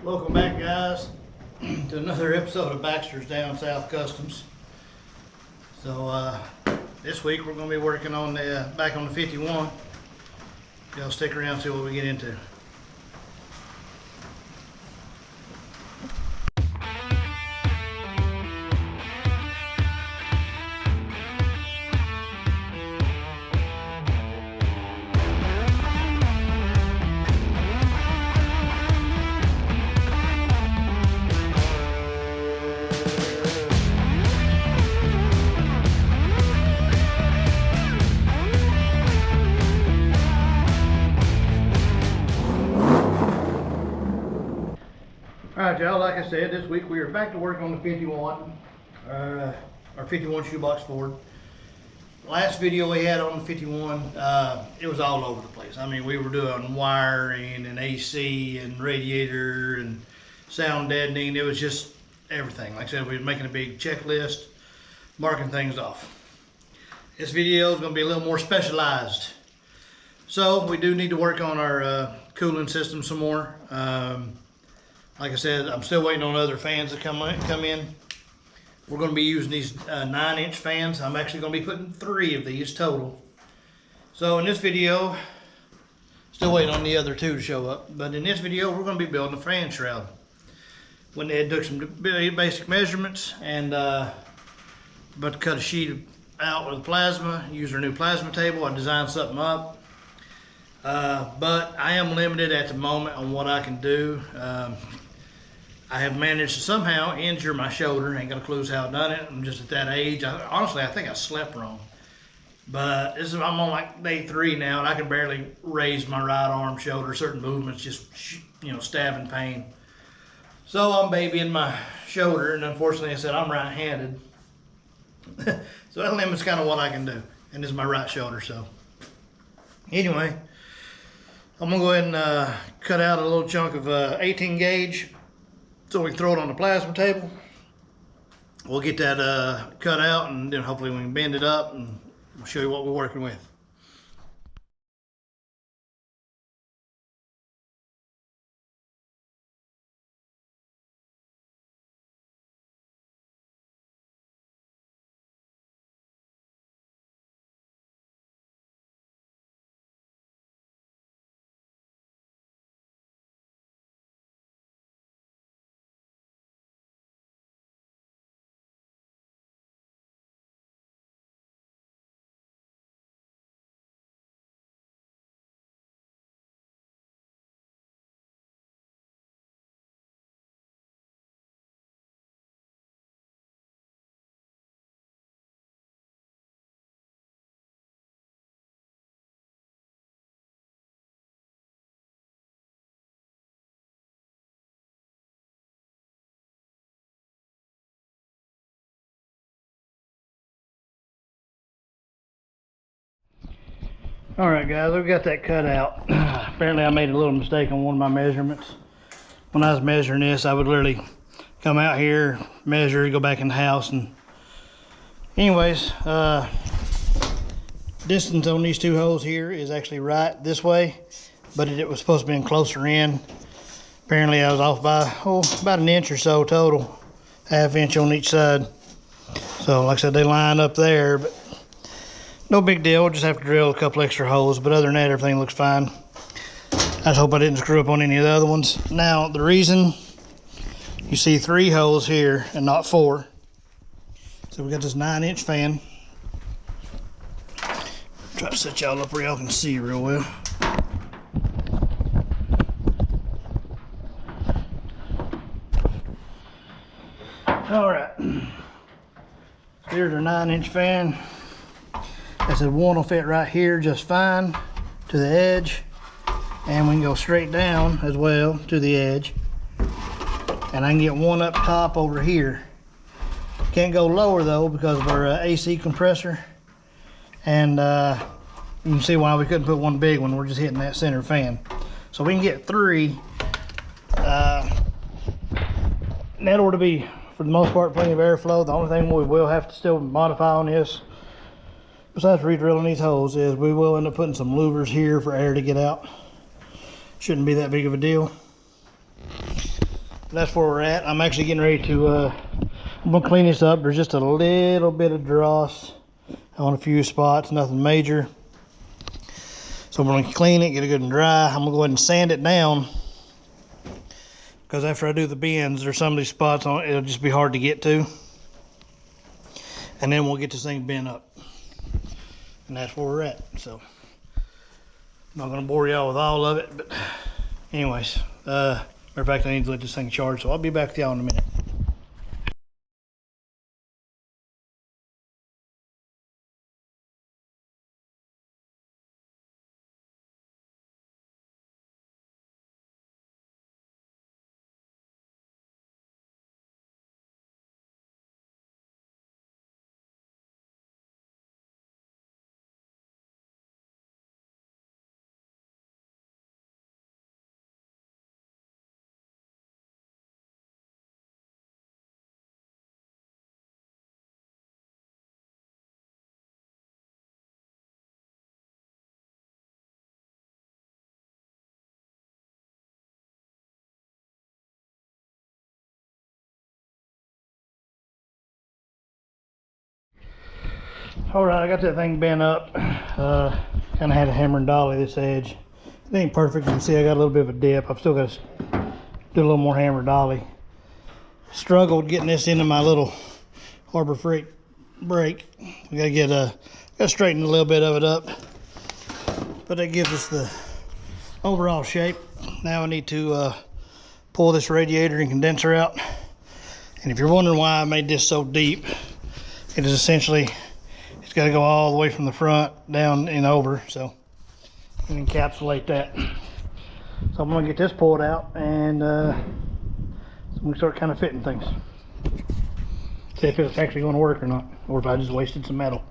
Welcome back, guys, to another episode of Baxter's Down South Customs. So this week we're going to be working on the back on the 51. Y'all stick around and see what we get into. Alright, y'all, like I said, this week we are back to work on the 51, our 51 shoebox Ford. Last video we had on the 51, it was all over the place. I mean, we were doing wiring and AC and radiator and sound deadening. It was just everything. Like I said, we were making a big checklist, marking things off. This video is going to be a little more specialized. So we do need to work on our cooling system some more. Like I said, I'm still waiting on other fans to come in. We're going to be using these 9-inch fans. I'm actually going to be putting 3 of these total. So in this video, still waiting on the other 2 to show up. But in this video, we're going to be building a fan shroud. Went ahead and took some basic measurements and about to cut a sheet out with plasma. Use our new plasma table. I designed something up. But I am limited at the moment on what I can do. I have managed to somehow injure my shoulder. Ain't got a clue how I done it. I'm just at that age. Honestly, I think I slept wrong. But I'm on like day 3 now, and I can barely raise my right arm, shoulder. Certain movements just, stabbing pain. So I'm babying my shoulder, and unfortunately, I said I'm right-handed. So that limits kind of what I can do. And this is my right shoulder, so. Anyway, I'm gonna go ahead and cut out a little chunk of 18 gauge. So we can throw it on the plasma table. We'll get that cut out, and then hopefully we can bend it up and we'll show you what we're working with. Alright guys, we've got that cut out. Apparently I made a little mistake on one of my measurements. When I was measuring this, I would literally come out here, measure, go back in the house, and anyways, distance on these 2 holes here is actually right this way, but it was supposed to be closer in. Apparently I was off by about 1 inch or so total, 1/2 inch on each side. So like I said, they line up there, but no big deal. We'll just have to drill a couple extra holes, but other than that, everything looks fine. I just hope I didn't screw up on any of the other ones. Now, the reason you see 3 holes here and not 4, so we got this 9-inch fan. Try to set y'all up where y'all can see real well. All right, here's our 9-inch fan. I said one will fit right here just fine to the edge, and we can go straight down as well to the edge, and I can get one up top over here. Can't go lower though because of our AC compressor, and you can see why we couldn't put one big one. We're just hitting that center fan, so we can get 3. And that ought to be, for the most part, plenty of airflow. The only thing we will have to still modify on this, besides re-drilling these holes, is we will end up putting some louvers here for air to get out. Shouldn't be that big of a deal. that's where we're at. I'm actually getting ready to, I'm gonna clean this up. There's just a little bit of dross on a few spots, nothing major. So I'm gonna clean it, get it good and dry. I'm gonna go ahead and sand it down, because after I do the bends, there's some of these spots on it, it'll just be hard to get to. And then we'll get this thing bent up. And that's where we're at. So I'm not gonna bore y'all with all of it, but anyways, matter of fact, I need to let this thing charge, so I'll be back with y'all in a minute. All right, I got that thing bent up. Kind of had a hammer and dolly this edge. It ain't perfect. You can see I got a little bit of a dip. I've still got to do a little more hammer dolly. Struggled getting this into my little Harbor Freight brake. We gotta get gotta straighten a little bit of it up, but that gives us the overall shape. Now I need to pull this radiator and condenser out. And if you're wondering why I made this so deep, it is essentially, it's got to go all the way from the front down and over, so and encapsulate that. So I'm gonna get this pulled out, and so I'm gonna start kind of fitting things. See if it's actually going to work or not, or if I just wasted some metal.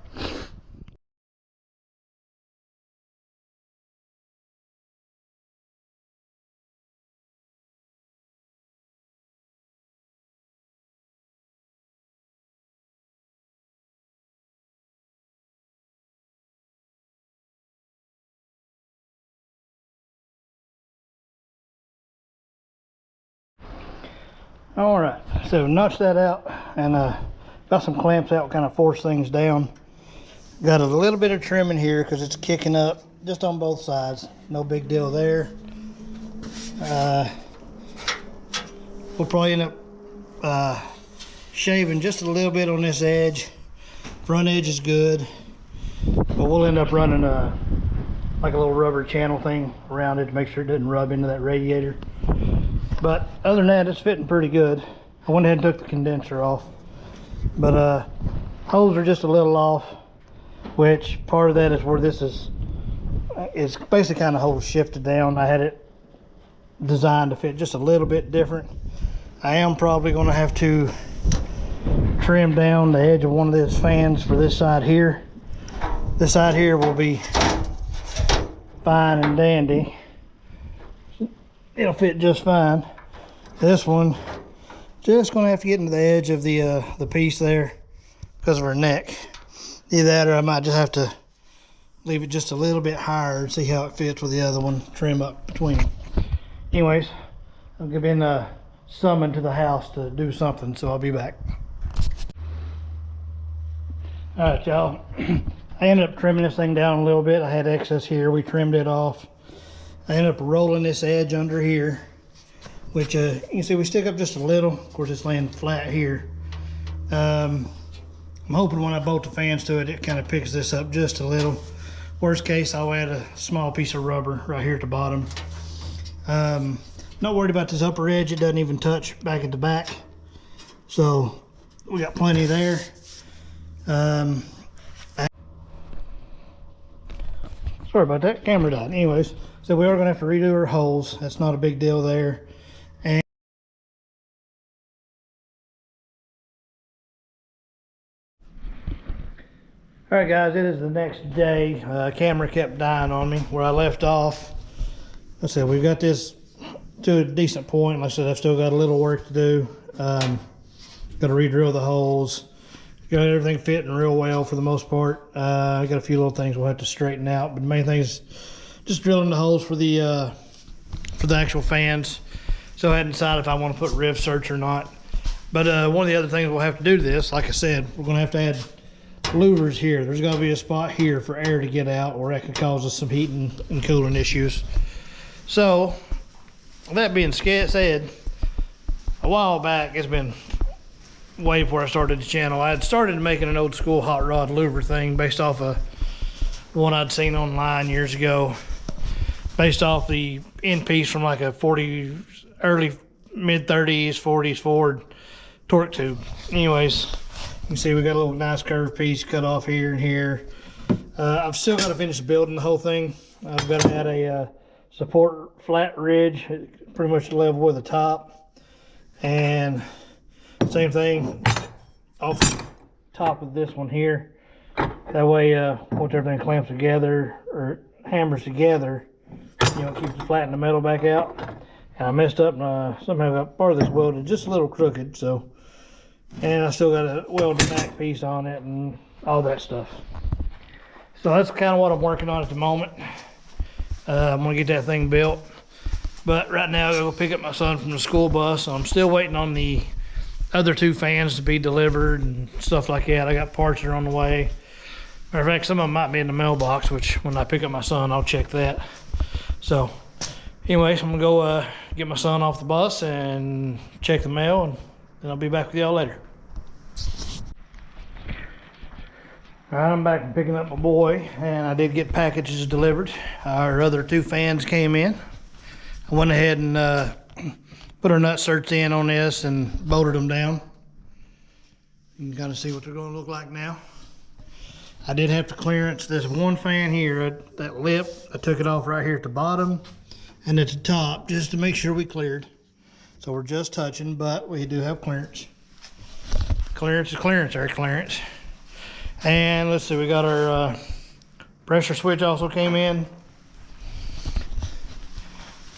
All right, so notch that out, and got some clamps out, kind of force things down. Got a little bit of trim in here because it's kicking up just on both sides. No big deal there. We'll probably end up shaving just a little bit on this edge. Front edge is good, but we'll end up running like a little rubber channel thing around it to make sure it doesn't rub into that radiator. But other than that, it's fitting pretty good. I went ahead and took the condenser off, but holes are just a little off, which part of that is where this is basically kind of holes shifted down. I had it designed to fit just a little bit different. I am probably going to have to trim down the edge of one of these fans for this side here. This side here will be fine and dandy. It'll fit just fine. This one, just gonna have to get into the edge of the piece there because of her neck. Either that, or I might just have to leave it just a little bit higher and see how it fits with the other one. Trim up between them. Anyways, I've been summoned to the house to do something, so I'll be back. All right, y'all. I ended up trimming this thing down a little bit. I had excess here. We trimmed it off. I ended up rolling this edge under here, which you can see we stick up just a little. Of course, it's laying flat here. I'm hoping when I bolt the fans to it, it kind of picks this up just a little. Worst case, I'll add a small piece of rubber right here at the bottom. Not worried about this upper edge. It doesn't even touch back at the back. So we got plenty there. Sorry about that, camera died. Anyways, so we are gonna have to redo our holes. That's not a big deal there. And all right, guys, it is the next day. Camera kept dying on me where I left off. Like I said, we've got this to a decent point. Like I said, I've still got a little work to do. Got to re-drill the holes. Got everything fitting real well for the most part. I got a few little things we'll have to straighten out, but the main thing is just drilling the holes for the actual fans. So I hadn't decided if I want to put rev search or not. But one of the other things we'll have to do to this, like I said, we're going to add louvers here. There's got to be a spot here for air to get out, or that could cause us some heating and cooling issues. So, that being said, a while back, it's been way before I started the channel, I had started making an old school hot rod louver thing based off of one I'd seen online years ago, based off the end piece from like a early mid 30s 40s Ford torque tube. Anyways, you can see we got a little nice curved piece cut off here and here. I've still got to finish building the whole thing. I've got to add a support flat ridge pretty much level with the top, and same thing off the top of this one here. That way once everything clamps together or hammers together, you know, it keeps the flat in the metal back out. And I messed up and somehow got part of this welded just a little crooked, so, and I still got to weld the back piece on it and all that stuff. So that's kind of what I'm working on at the moment. I'm gonna get that thing built, but right now I gotta go pick up my son from the school bus. So I'm still waiting on the other 2 fans to be delivered and stuff like that. I got parts that are on the way. Matter of fact, some of them might be in the mailbox, which when I pick up my son, I'll check that. So anyways, I'm gonna go get my son off the bus and check the mail, and then I'll be back with y'all later. All right, I'm back from picking up my boy, and I did get packages delivered. Our other 2 fans came in. I went ahead and put our nut certs in on this and bolted them down. You can kind of see what they're going to look like now. I did have to clearance this one fan here, that lip. I took it off right here at the bottom and at the top just to make sure we cleared. So we're just touching, but we do have clearance. Clearance is clearance, our clearance. And let's see, we got our pressure switch also came in.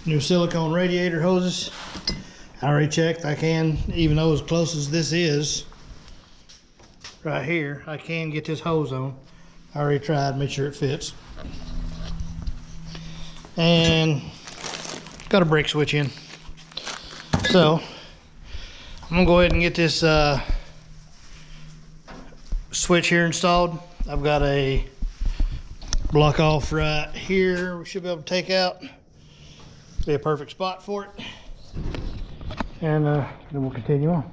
New silicone radiator hoses. I already checked. I can, even though as close as this is right here, I can get this hose on. I already tried, make sure it fits. And got a brake switch in. So I'm gonna go ahead and get this switch here installed. I've got a block off right here we should be able to take out. Be a perfect spot for it. And then we'll continue on.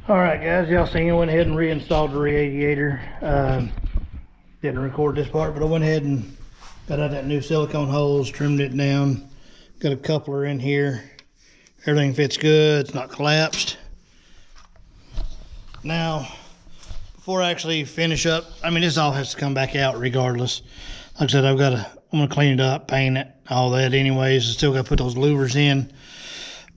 All right, guys, y'all seen I went ahead and reinstalled the radiator. Didn't record this part, but I went ahead and got out that new silicone hose, trimmed it down. Got a coupler in here. Everything fits good. It's not collapsed. Now, before I actually finish up, I mean, this all has to come back out regardless. Like I said, I'm gonna clean it up, paint it, all that anyways. I still gotta put those louvers in.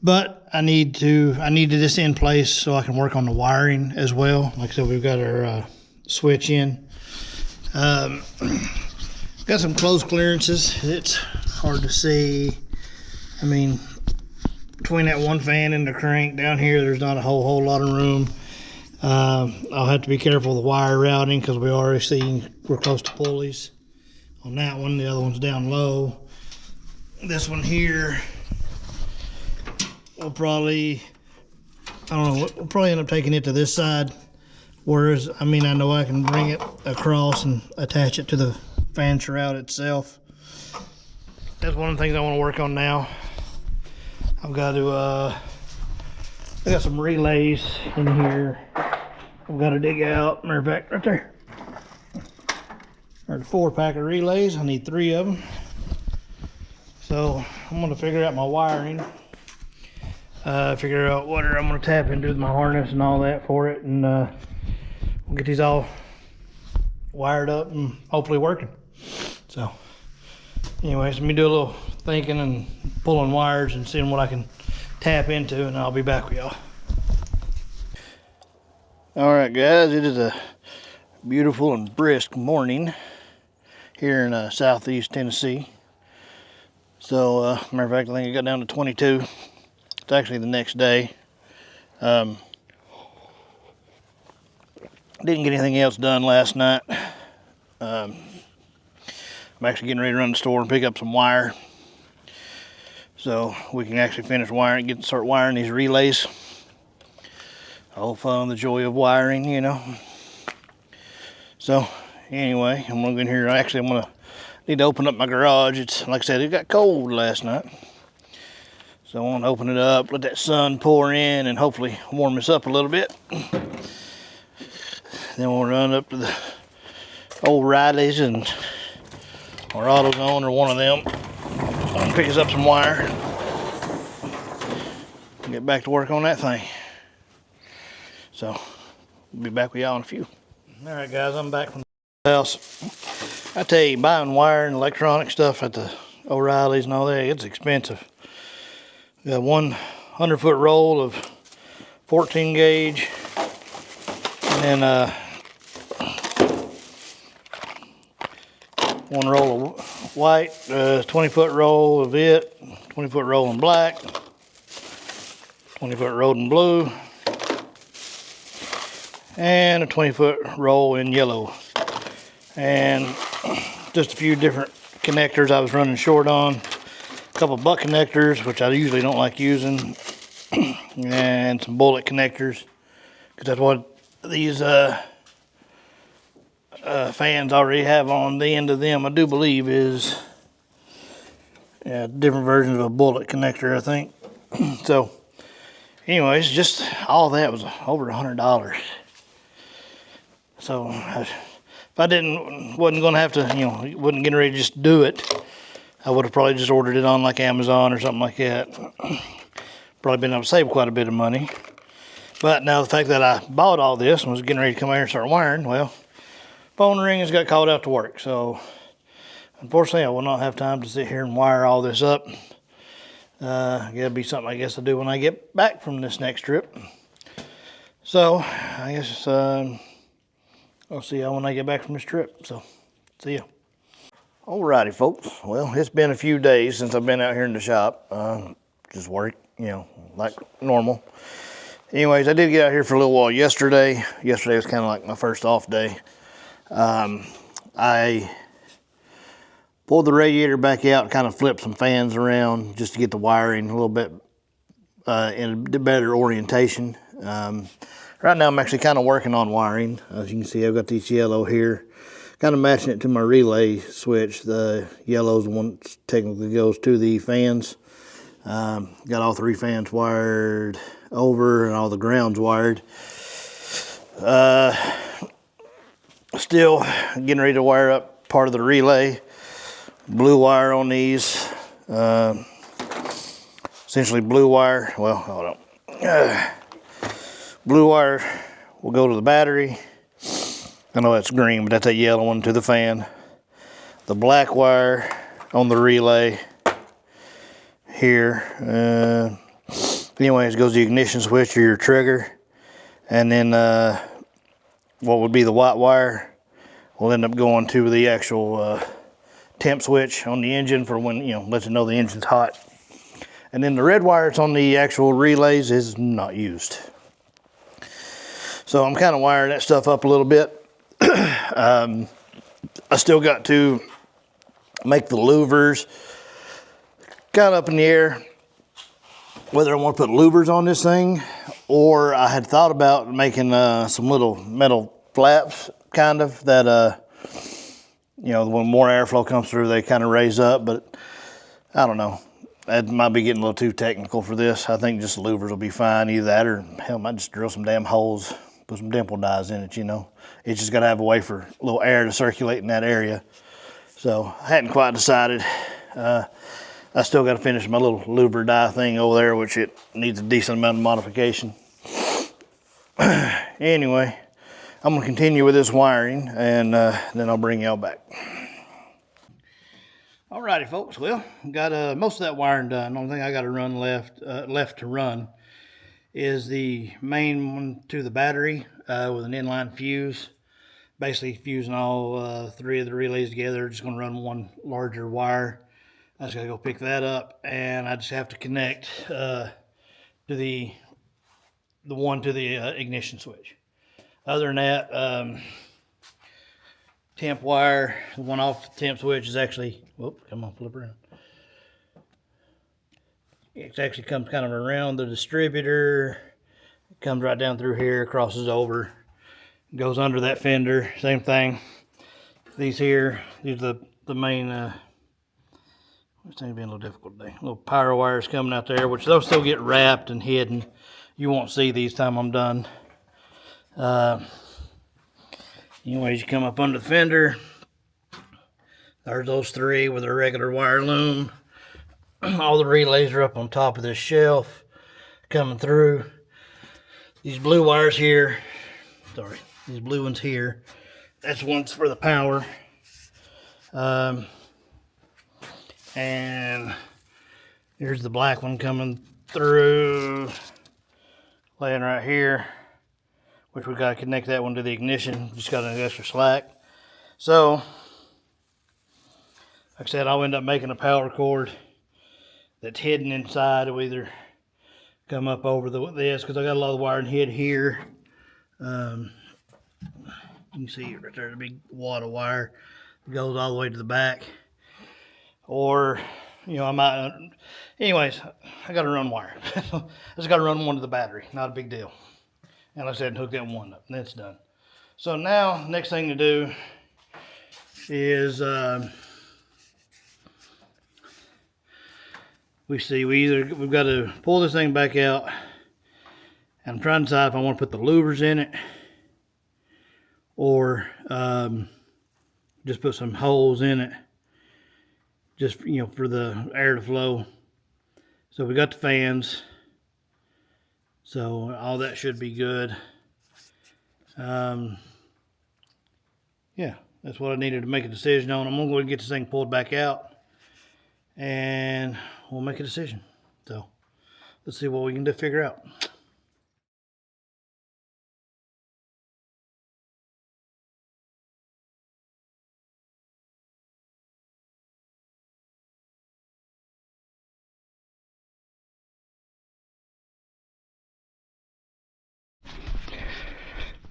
But I needed this in place so I can work on the wiring as well. Like I said, we've got our switch in. Got some close clearances. It's hard to see. I mean, between that one fan and the crank down here, there's not a whole lot of room. I'll have to be careful with the wire routing because we already see we're close to pulleys on that one. The other one's down low. This one here, we'll probably, I don't know, we'll probably end up taking it to this side. Whereas, I mean, I know I can bring it across and attach it to the fan shroud itself. That's one of the things I want to work on now. I've got to, I got some relays in here. I've got to dig out, matter of fact, right there. There's a 4-pack of relays. I need 3 of them. So I'm going to figure out my wiring. Figure out what I'm going to tap into with my harness and all that for it, and we'll get these all wired up and hopefully working. So anyways, let me do a little thinking and pulling wires and seeing what I can tap into, and I'll be back with y'all. All right, guys, it is a beautiful and brisk morning here in southeast Tennessee. So matter of fact, I think it got down to 22. It's actually the next day. Didn't get anything else done last night. I'm actually getting ready to run to the store and pick up some wire, so we can actually finish wiring, start wiring these relays. All fun, the joy of wiring, you know. So anyway, I'm gonna go in here. Actually, I'm gonna need to open up my garage. It's, like I said, it got cold last night. So I want to open it up, let that sun pour in, and hopefully warm us up a little bit. Then we'll run up to the old Rileys and or AutoZone or one of them and pick us up some wire. Get back to work on that thing. So we'll be back with y'all in a few. All right, guys, I'm back from the house. I tell you, buying wire and electronic stuff at the O'Reilly's and all that, it's expensive. We got 100-foot roll of 14 gauge, and then one roll of white, 20-foot roll of it, 20-foot roll in black, 20-foot roll in blue, and a 20-foot roll in yellow. And just a few different connectors I was running short on. A couple butt connectors, which I usually don't like using, and some bullet connectors, because that's what these fans already have on the end of them. I do believe is different versions of a bullet connector, I think. So anyways, just all that was over $100. So if I wasn't gonna have to, wasn't getting ready to just do it, I would have probably just ordered it on like Amazon or something like that. Probably been able to save quite a bit of money. But now the fact that I bought all this and was getting ready to come out here and start wiring, well, phone ring has got called out to work. So unfortunately, I will not have time to sit here and wire all this up. It'll be something I guess I'll do when I get back from this next trip. So I guess I'll see y'all when I get back from this trip. So see ya. Alrighty, folks. Well, it's been a few days since I've been out here in the shop. Just work, like normal. Anyways, I did get out here for a little while yesterday. Yesterday was kind of like my first off day. I pulled the radiator back out and kind of flipped some fans around just to get the wiring a little bit in a better orientation. Right now I'm actually kind of working on wiring. As you can see, I've got this yellow here, kind of matching it to my relay switch. The yellow's the one that technically goes to the fans. Got all 3 fans wired over and all the grounds wired. Still getting ready to wire up part of the relay. Blue wire on these. Essentially blue wire. Well, hold on. Blue wire will go to the battery. I know that's green, but that's that yellow one to the fan. The black wire on the relay here. Anyways, goes to the ignition switch or your trigger. And then what would be the white wire will end up going to the actual temp switch on the engine for when, you know, lets it know the engine's hot. And then the red wire that's on the actual relays is not used. So I'm kind of wiring that stuff up a little bit. I still got to make the louvers. Kind of up in the air whether I want to put louvers on this thing, or I had thought about making some little metal flaps, kind of, that you know, when more airflow comes through, they kind of raise up, but I don't know. That might be getting a little too technical for this. I think just louvers will be fine. Either that, or hell, I might just drill some damn holes, put some dimple dies in it, you know. It's just got to have a way for a little air to circulate in that area. So I hadn't quite decided. I still got to finish my little louver die thing over there, which it needs a decent amount of modification. Anyway, I'm going to continue with this wiring, and then I'll bring y'all back. Alrighty, folks. Well, got most of that wiring done. The only thing I got to run left to run is the main one to the battery with an inline fuse. Basically fusing all three of the relays together. Just going to run one larger wire. I just got to go pick that up, and I just have to connect to the one to the ignition switch. Other than that, temp wire, the one off the temp switch is actually, whoop, come on, flip around. It actually comes kind of around the distributor, it comes right down through here, crosses over, goes under that fender, same thing. These here, these are the main, this thing's been a little difficult today. Little power wires coming out there, which they'll still get wrapped and hidden. You won't see these time I'm done. Anyways, you come up under the fender. There's those three with a regular wire loom. All the relays are up on top of this shelf coming through. These blue wires here, sorry, these blue ones here, that's one's for the power. And here's the black one coming through, laying right here, which we got to connect that one to the ignition. Just got an extra slack. So, like I said, I'll end up making a power cord that's hidden inside. It'll either come up over this, because I got a lot of wiring hid here. You can see right there, the big wad of wire that goes all the way to the back. Or, you know, I might, anyways, I got to run wire. I just got to run one to the battery, not a big deal. And like I said, hook that one up, and that's done. So now, next thing to do is, we've got to pull this thing back out, and I'm trying to decide if I want to put the louvers in it, or just put some holes in it, just, you know, for the air to flow. So we got the fans, so all that should be good. Yeah, that's what I needed to make a decision on. I'm gonna go and get this thing pulled back out, and we'll make a decision. So let's see what we can figure out.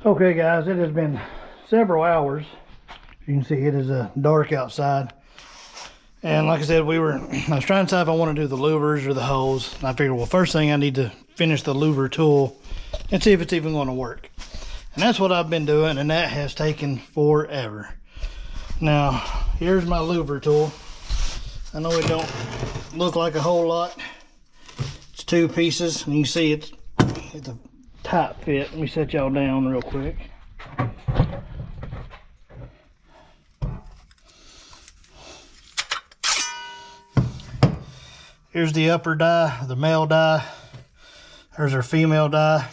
Okay guys, it has been several hours. You can see it is dark outside. And like I said, I was trying to decide if I want to do the louvers or the hose. And I figured, well, first thing I need to finish the louver tool and see if it's even going to work. And that's what I've been doing, and that has taken forever. Now, here's my louver tool. I know it don't look like a whole lot. It's two pieces, and you can see it's a tight fit. Let me set y'all down real quick. Here's the upper die, the male die. There's our female die.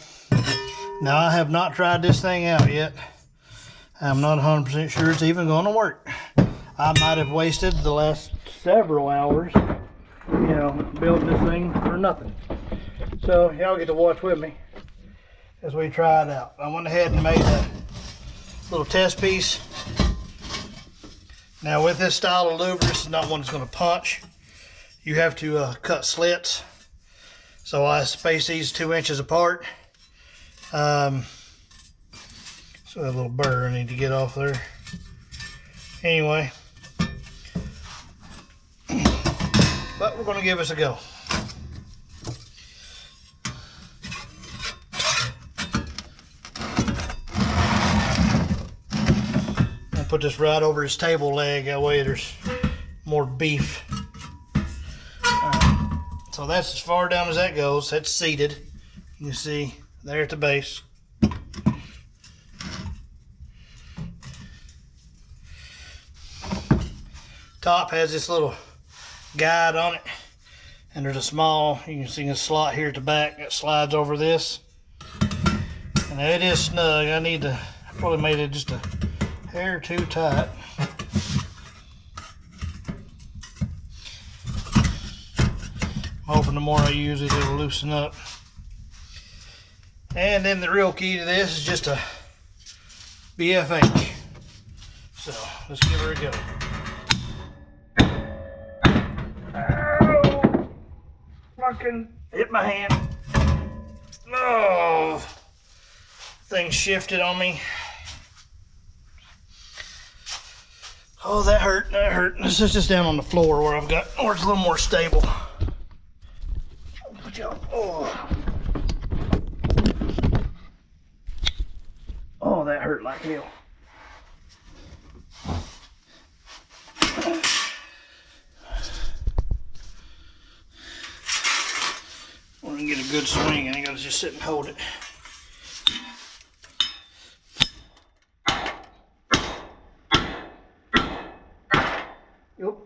Now, I have not tried this thing out yet. I'm not 100% sure it's even going to work. I might have wasted the last several hours, you know, building this thing for nothing. So y'all get to watch with me as we try it out. I went ahead and made a little test piece. Now, with this style of louver, this is not one that's going to punch. You have to cut slits. So I spaced these 2 inches apart. So a little burr I need to get off there. Anyway, but we're going to give this a go. I'll put this right over his table leg, that way there's more beef. So that's as far down as that goes. That's seated. You can see there at the base. Top has this little guide on it, and there's a small, you can see a slot here at the back that slides over this. And it is snug. I probably made it just a hair too tight. I'm hoping the more I use it, it'll loosen up. And then the real key to this is just a BFH. So let's give her a go. Oh, fucking hit my hand. Oh, thing shifted on me. Oh, that hurt, that hurt. This is just down on the floor where it's a little more stable. Oh. Oh, that hurt like hell. We're gonna get a good swing, and I gotta just sit and hold it. Yep.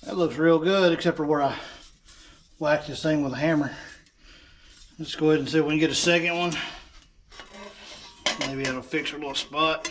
That looks real good, except for where I whacked this thing with a hammer. Let's go ahead and see if we can get a second one. Maybe that'll fix our little spot.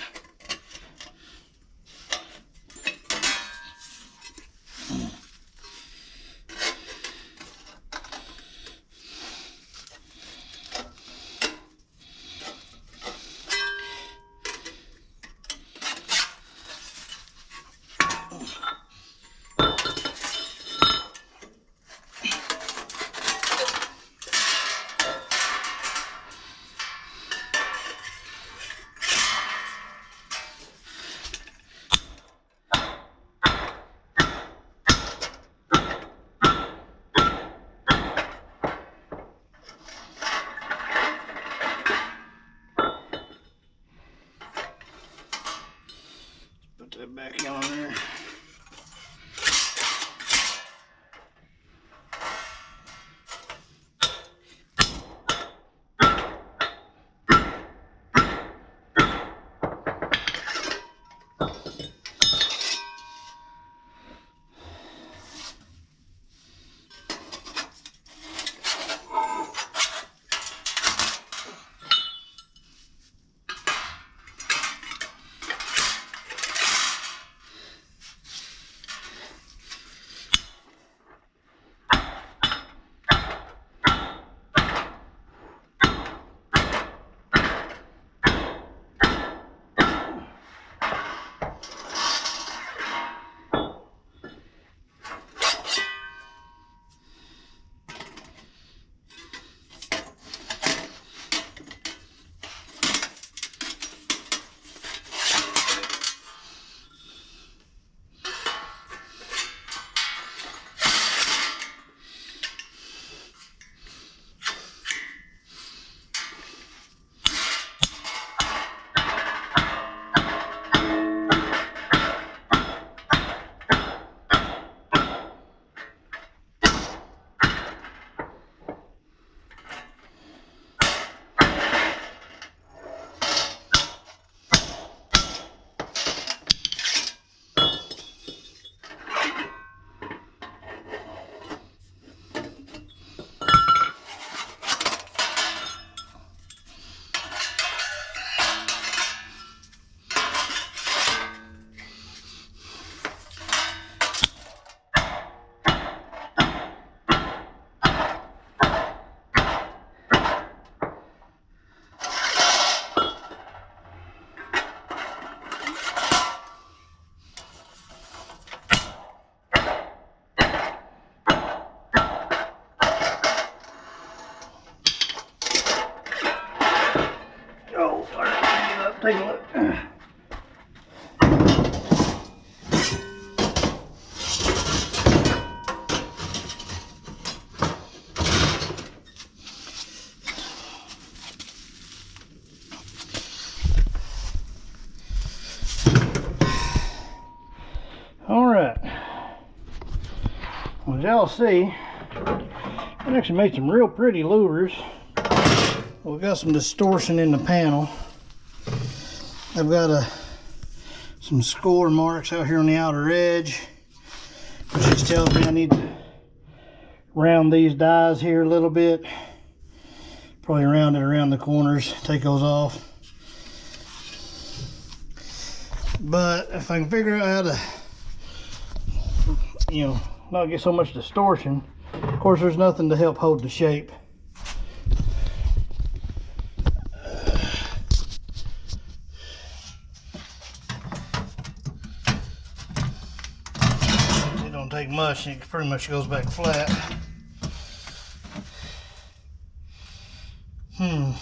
Take a look. Alright, well, as y'all see, I actually made some real pretty louvers. We've got some distortion in the panel. I've got some score marks out here on the outer edge, which just tells me I need to round these dies here a little bit. Probably round it around the corners, take those off. But if I can figure out how to, you know, not get so much distortion. Of course, there's nothing to help hold the shape. It don't take much, it pretty much goes back flat. I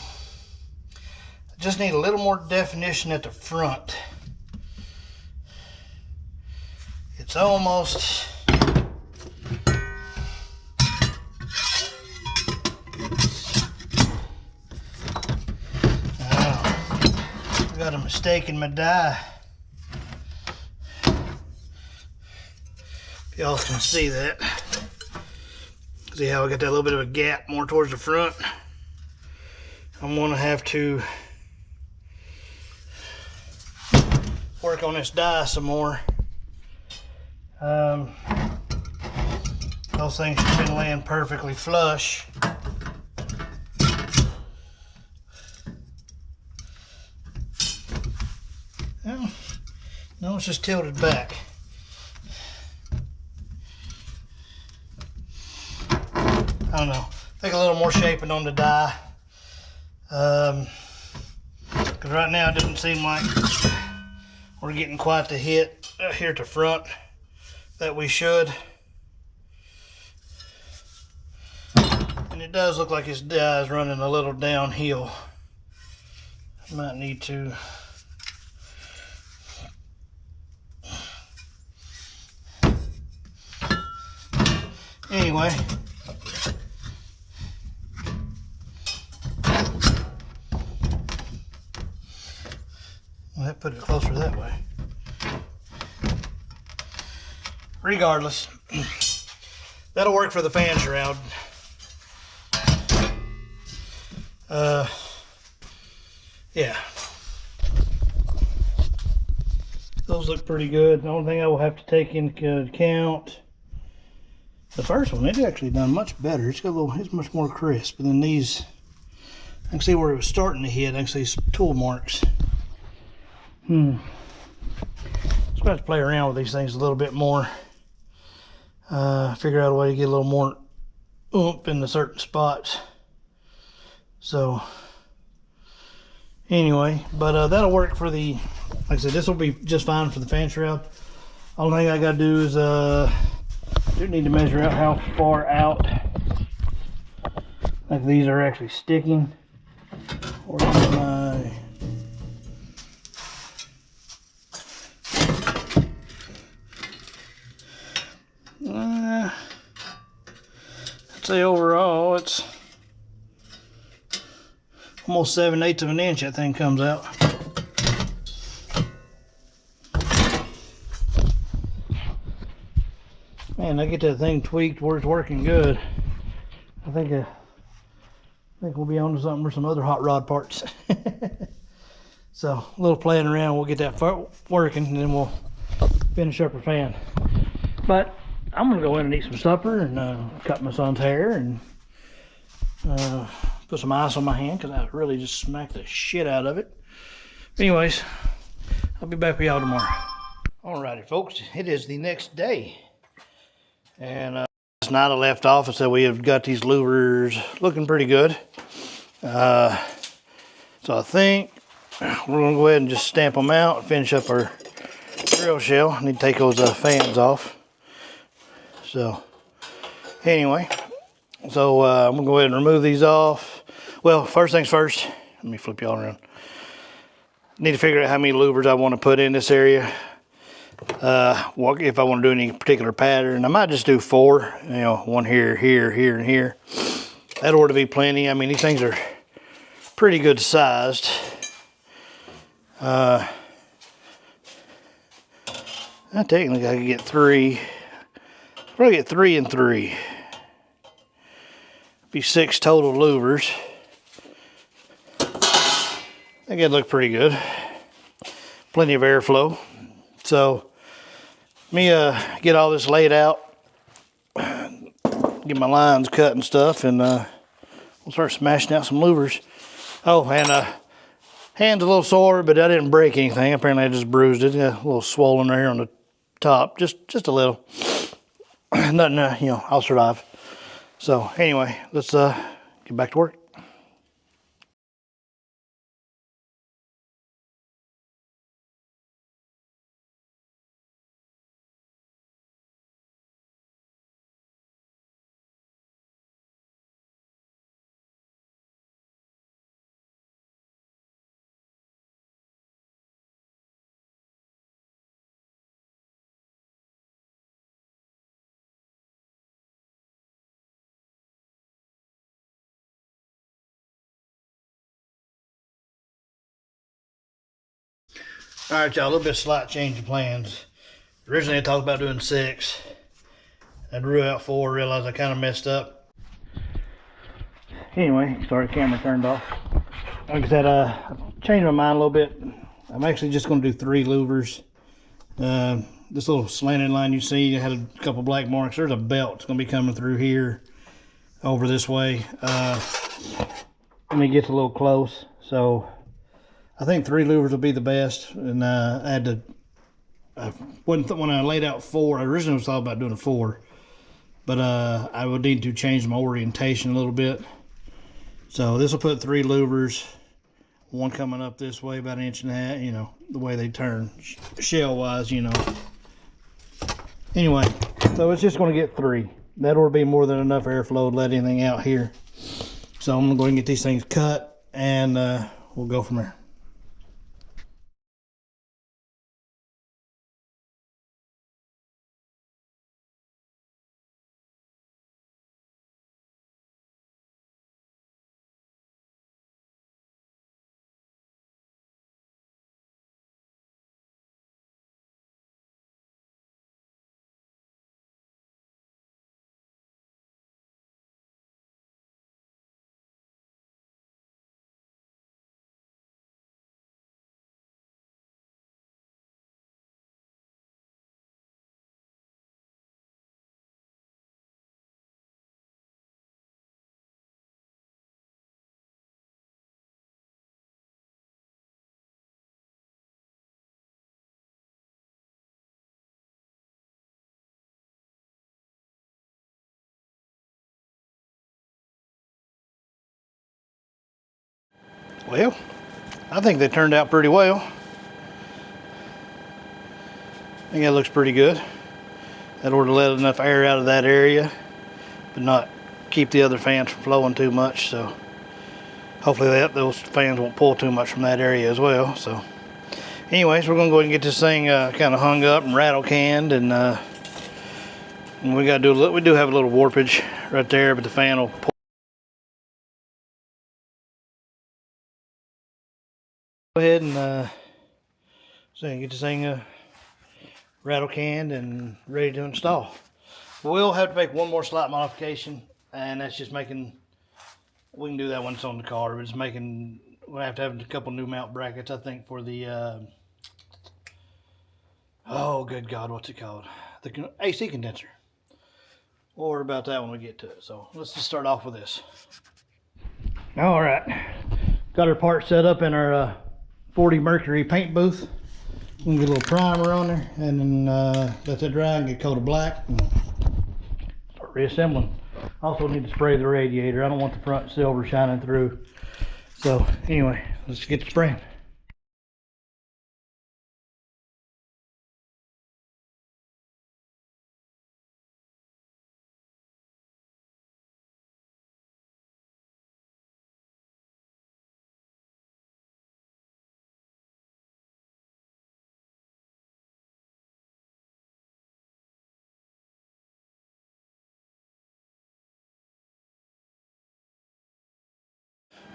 just need a little more definition at the front. It's almost I got a mistake in my die. If y'all can see that. See how I got that little bit of a gap more towards the front? I'm gonna have to work on this die some more. Those things have been laying perfectly flush. Well, no, it's just tilted back. I don't know. Take a little more shaping on the die. Because right now it doesn't seem like we're getting quite the hit here at the front that we should. And it does look like his die is running a little downhill. Might need to anyway. Well, that put it closer that way. Regardless, that'll work for the fan shroud. Yeah. Those look pretty good. The only thing I will have to take into account, the first one, it's actually done much better. It's got a little, it's much more crisp. And then these, I can see where it was starting to hit. I can see some tool marks. So I'm going to play around with these things a little bit more. Figure out a way to get a little more oomph in the certain spots. So anyway, but that'll work for the, like I said, this will be just fine for the fan shroud. Only thing I got to do is I do need to measure out how far out like these are actually sticking. Or my I'd say overall it's almost 7/8 of an inch that thing comes out. Man, I get that thing tweaked where it's working good. I think we'll be on to something for some other hot rod parts. So a little playing around, we'll get that working, and then we'll finish up our fan. But I'm gonna go in and eat some supper and cut my son's hair and put some ice on my hand because I really just smacked the shit out of it. Anyways, I'll be back with y'all tomorrow. Alrighty, folks, it is the next day. And last night I left off and said we have got these louvers looking pretty good. So I think we're gonna go ahead and just stamp them out and finish up our grill shell. I need to take those fans off. So anyway, so I'm gonna go ahead and remove these off. Well, first things first, let me flip y'all around. Need to figure out how many louvers I want to put in this area. If I want to do any particular pattern, I might just do 4. You know, one here, here, here, and here. That ought to be plenty. I mean, these things are pretty good sized. Technically, I could get 3. Probably get 3 and 3. Be 6 total louvers. I think it'd look pretty good. Plenty of airflow. So, let me get all this laid out. Get my lines cut and stuff, and we'll start smashing out some louvers. Oh, and hand's a little sore, but I didn't break anything. Apparently I just bruised it. A little swollen right here on the top, just a little. Nothing, you know, I'll survive. So anyway, let's get back to work. All right, y'all, a little bit of slight change of plans. Originally I talked about doing 6. I drew out 4, realized I kind of messed up. Anyway, sorry, camera turned off. Like I said, I changed my mind a little bit. I'm actually just going to do 3 louvers. This little slanted line you see, I had a couple black marks. There's a belt that's going to be coming through here over this way. Let me get a little close. So I think 3 louvers will be the best. And I had to, when I laid out 4, I originally was thought about doing a 4. But I would need to change my orientation a little bit. So this will put 3 louvers. One coming up this way about 1.5 inches, you know, the way they turn shell wise, you know. Anyway, so it's just going to get 3. That ought to be more than enough airflow to let anything out here. So I'm going to go ahead and get these things cut, and we'll go from there. Well, I think they turned out pretty well. I think that looks pretty good. That ought to let enough air out of that area, but not keep the other fans from flowing too much. So hopefully those fans won't pull too much from that area as well. So anyways, we're gonna go ahead and get this thing kind of hung up and rattle canned, and we got to do we do have a little warpage right there, but the fan will pull. Go ahead and get this thing rattle canned and ready to install. We'll have to make one more slight modification, and that's just making, we can do that once it's on the car, but it's making, we'll have to have a couple new mount brackets, I think, for the oh good God, what's it called, the AC condenser. We'll worry about that when we get to it. So let's just start off with this. All right, got our part set up in our 40 Mercury paint booth. We can get a little primer on there, and then let that dry and get coat of black and start reassembling. Also need to spray the radiator. I don't want the front silver shining through. So anyway, let's get to spraying.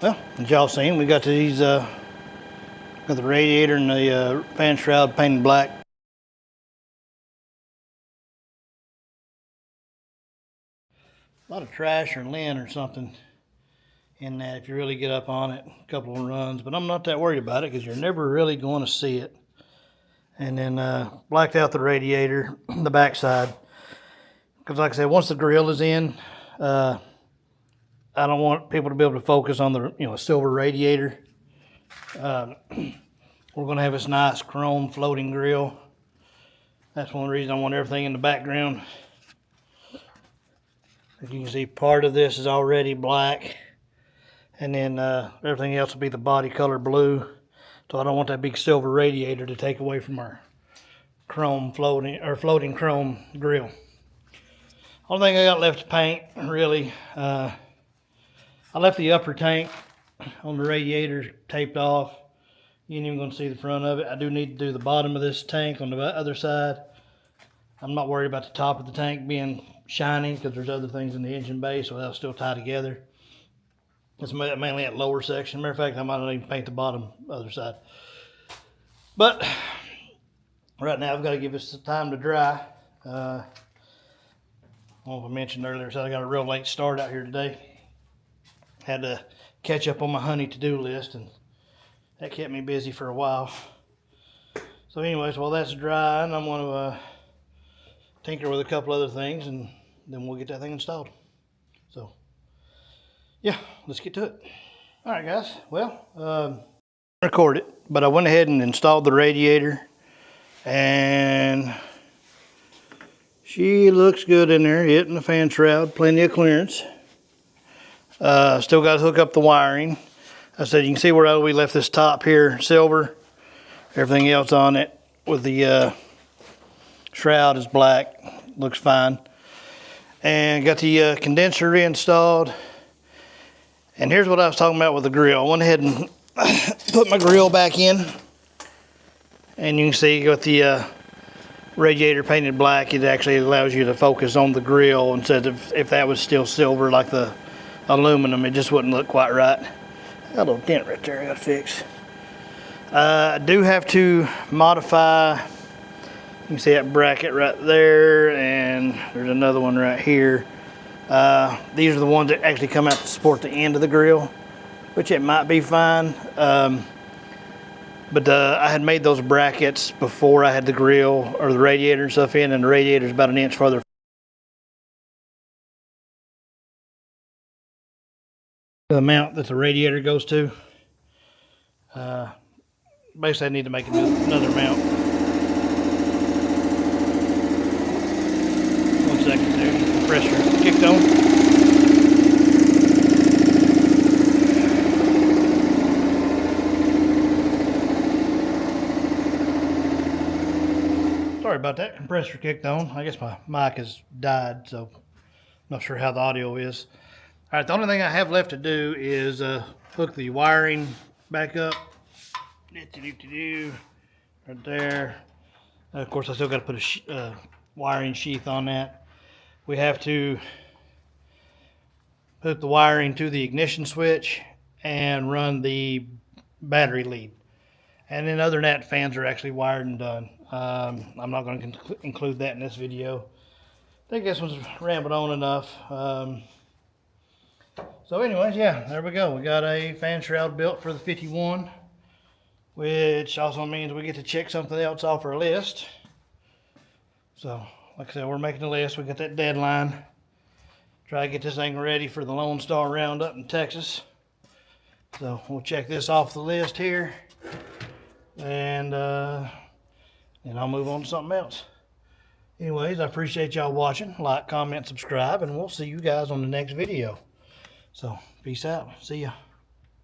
Well, as y'all seen, we got these, got the radiator and the fan shroud painted black. A lot of trash or lint or something in that if you really get up on it, a couple of runs, but I'm not that worried about it because you're never really going to see it. And then blacked out the radiator, the backside, because like I said, once the grill is in, I don't want people to be able to focus on the silver radiator. We're going to have this nice chrome floating grill. That's one reason I want everything in the background. As you can see, part of this is already black, and then everything else will be the body color blue. So I don't want that big silver radiator to take away from our chrome floating chrome grill. Only thing I got left to paint, really, I left the upper tank on the radiator taped off. You ain't even going to see the front of it. I do need to do the bottom of this tank on the other side. I'm not worried about the top of the tank being shiny because there's other things in the engine bay, so they'll still tie together. It's mainly that lower section. Matter of fact, I might not even paint the bottom other side. But right now, I've got to give this some time to dry. I don't know if I mentioned earlier, so I got a real late start out here today. Had to catch up on my honey to-do list, and that kept me busy for a while. So anyways, while that's drying, I'm going to tinker with a couple other things, and then we'll get that thing installed. So yeah, let's get to it. All right, guys. Well, record it, but I went ahead and installed the radiator, and she looks good in there, hitting the fan shroud, plenty of clearance. Still got to hook up the wiring. I said you can see where we left this top here silver. Everything else on it with the shroud is black. Looks fine. And got the condenser reinstalled. And here's what I was talking about with the grill. I went ahead and put my grill back in. And you can see with the radiator painted black, it actually allows you to focus on the grill instead of if that was still silver like the aluminum, it just wouldn't look quite right. Got a little dent right there I gotta fix. I do have to modify, you can see that bracket right there, and there's another one right here. These are the ones that actually come out to support the end of the grill, which it might be fine. But I had made those brackets before I had the grill or the radiator and stuff in, and the radiator's about an inch further. The mount that the radiator goes to. Basically, I need to make another mount. 1 second there, the compressor kicked on. Sorry about that, compressor kicked on. I guess my mic has died, so I'm not sure how the audio is. All right, the only thing I have left to do is hook the wiring back up. Right there. Of course, I still got to put a wiring sheath on that. We have to hook the wiring to the ignition switch and run the battery lead. And then other than that, fans are actually wired and done. I'm not going to include that in this video. I think this one's rambling on enough. So anyways, yeah, there we go. We got a fan shroud built for the 51, which also means we get to check something else off our list. So, like I said, we're making a list. We got that deadline. Try to get this thing ready for the Lone Star Roundup in Texas. So we'll check this off the list here, and I'll move on to something else. Anyways, I appreciate y'all watching. Like, comment, subscribe, and we'll see you guys on the next video. So, peace out. See ya.